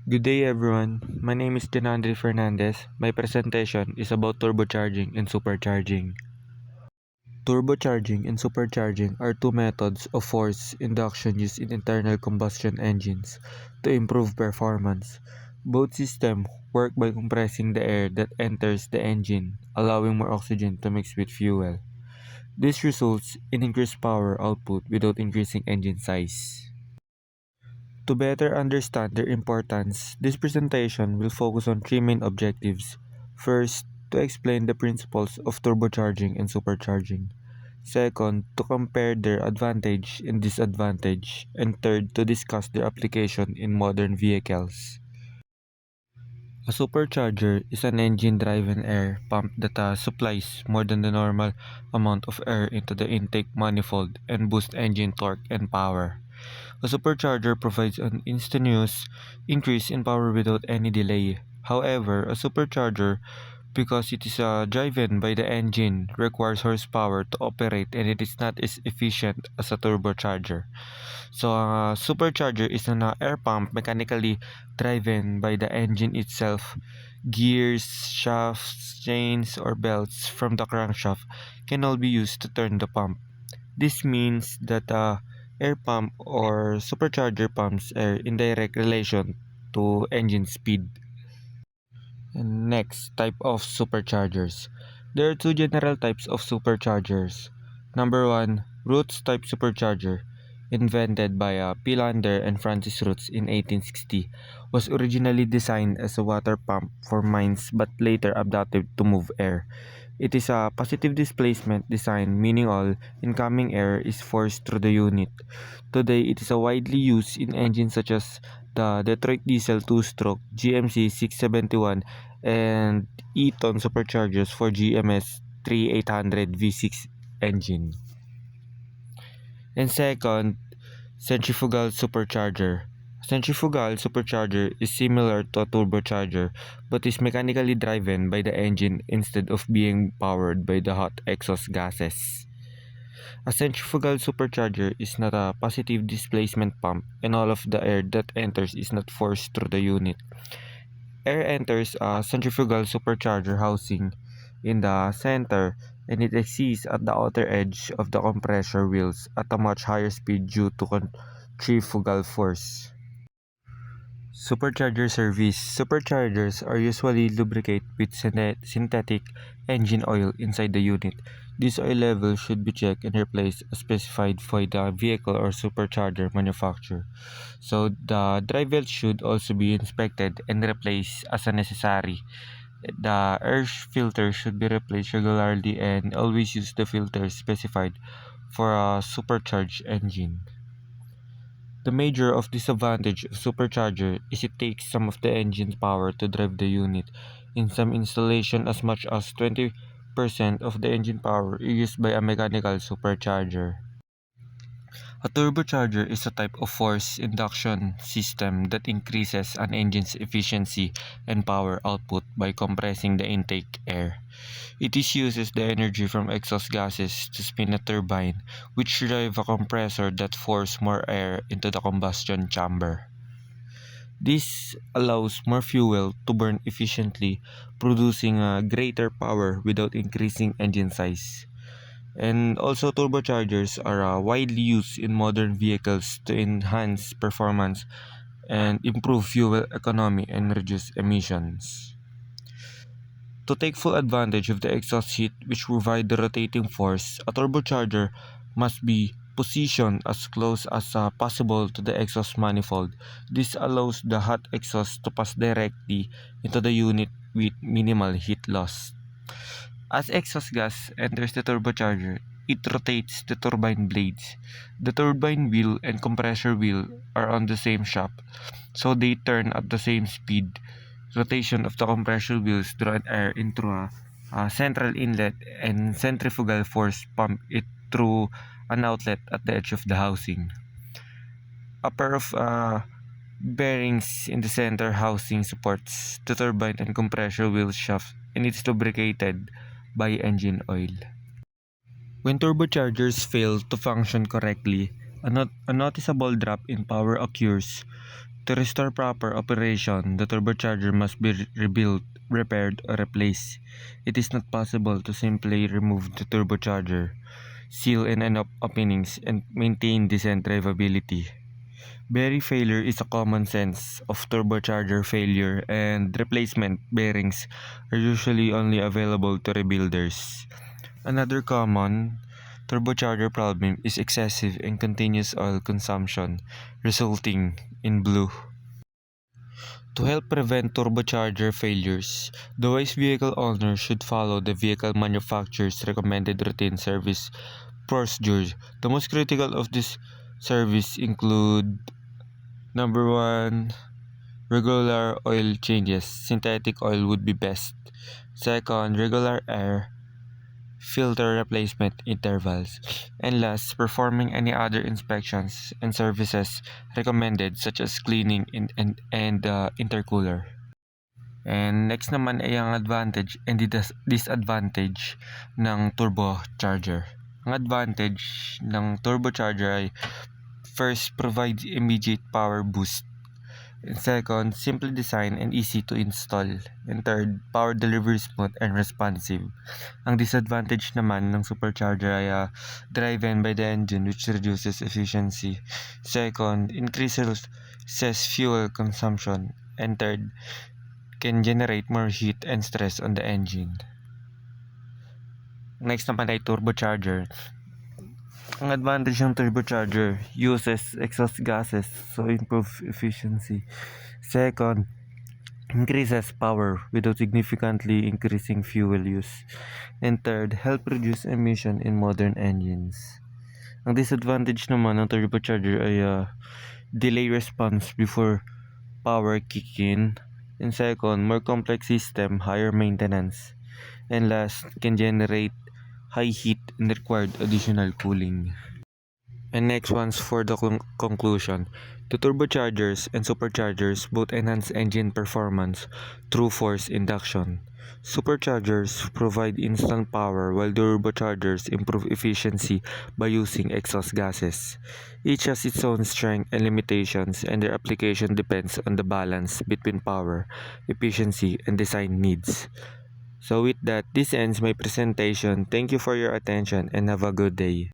Good day everyone, my name is Denandre Fernandez. My presentation is about turbocharging and supercharging. Turbocharging and supercharging are two methods of force induction used in internal combustion engines to improve performance. Both systems work by compressing the air that enters the engine, allowing more oxygen to mix with fuel. This results in increased power output without increasing engine size. To better understand their importance, this presentation will focus on three main objectives. First, to explain the principles of turbocharging and supercharging. Second, to compare their advantage and disadvantage. And third, to discuss their application in modern vehicles. A supercharger is an engine-driven air pump that supplies more than the normal amount of air into the intake manifold and boosts engine torque and power. A supercharger provides an instantaneous increase in power without any delay. However, a supercharger, because it is driven by the engine, requires horsepower to operate and it is not as efficient as a turbocharger. So, a supercharger is an air pump mechanically driven by the engine itself. Gears, shafts, chains, or belts from the crankshaft can all be used to turn the pump. This means that air pump or supercharger pumps air in direct relation to engine speed. And next, type of superchargers. There are two general types of superchargers. Number one, Roots type supercharger, invented by Pilander and Francis Roots in 1860, was originally designed as a water pump for mines but later adapted to move air. It is a positive displacement design, meaning all incoming air is forced through the unit. Today, it is widely used in engines such as the Detroit Diesel 2-stroke, GMC 671, and Eaton superchargers for GMS 3800 V6 engine. And second, centrifugal supercharger. Centrifugal supercharger is similar to a turbocharger but is mechanically driven by the engine instead of being powered by the hot exhaust gases. A centrifugal supercharger is not a positive displacement pump and all of the air that enters is not forced through the unit. Air enters a centrifugal supercharger housing in the center and it exits at the outer edge of the compressor wheels at a much higher speed due to centrifugal force. Supercharger service. Superchargers are usually lubricated with synthetic engine oil inside the unit. This oil level should be checked and replaced as specified for the vehicle or supercharger manufacturer. So the drive belt should also be inspected and replaced as necessary. The air filter should be replaced regularly and always use the filter specified for a supercharged engine. The major of disadvantage of supercharger is it takes some of the engine's power to drive the unit. In some installation, as much as 20% of the engine power is used by a mechanical supercharger. A turbocharger is a type of force induction system that increases an engine's efficiency and power output by compressing the intake air. It uses the energy from exhaust gases to spin a turbine, which drive a compressor that forces more air into the combustion chamber. This allows more fuel to burn efficiently, producing a greater power without increasing engine size. And also, turbochargers are widely used in modern vehicles to enhance performance and improve fuel economy and reduce emissions. To take full advantage of the exhaust heat which provide the rotating force, a turbocharger must be positioned as close as possible to the exhaust manifold. This allows the hot exhaust to pass directly into the unit with minimal heat loss. As exhaust gas enters the turbocharger, it rotates the turbine blades. The turbine wheel and compressor wheel are on the same shaft, so they turn at the same speed. Rotation of the compressor wheels draw air into a central inlet and centrifugal force pump it through an outlet at the edge of the housing. A pair of bearings in the center housing supports the turbine and compressor wheel shaft and it's lubricated by engine oil. When turbochargers fail to function correctly, a noticeable drop in power occurs. To restore proper operation, the turbocharger must be rebuilt, repaired, or replaced. It is not possible to simply remove the turbocharger, seal in and openings, and maintain decent drivability. Bearing failure is a common sense of turbocharger failure, and replacement bearings are usually only available to rebuilders. Another common turbocharger problem is excessive and continuous oil consumption, resulting in blue. To help prevent turbocharger failures, the wise vehicle owner should follow the vehicle manufacturer's recommended routine service procedures. The most critical of this service include: number 1, regular oil changes. Synthetic oil would be best. Second, regular air filter replacement intervals. And last, performing any other inspections and services recommended, such as cleaning and intercooler. And next naman ay ang advantage and disadvantage ng turbocharger. Ang advantage ng turbocharger ay: first, provides immediate power boost. And second, simple design and easy to install. And third, power delivery smooth and responsive. Ang disadvantage naman ng supercharger ay driven by the engine, which reduces efficiency. Second, increases fuel consumption. And third, can generate more heat and stress on the engine. Next naman ay turbocharger. Ang advantage ng turbocharger: uses exhaust gases, so improve efficiency. Second, increases power without significantly increasing fuel use. And third, help reduce emission in modern engines. Ang disadvantage naman ng turbocharger ay delay response before power kick in. And second, more complex system, higher maintenance. And last, can generate high heat and required additional cooling. And next one's for the conclusion. The turbochargers and superchargers both enhance engine performance through forced induction. Superchargers provide instant power, while turbochargers improve efficiency by using exhaust gases. Each has its own strengths and limitations, and their application depends on the balance between power, efficiency, and design needs. So with that, this ends my presentation. Thank you for your attention and have a good day.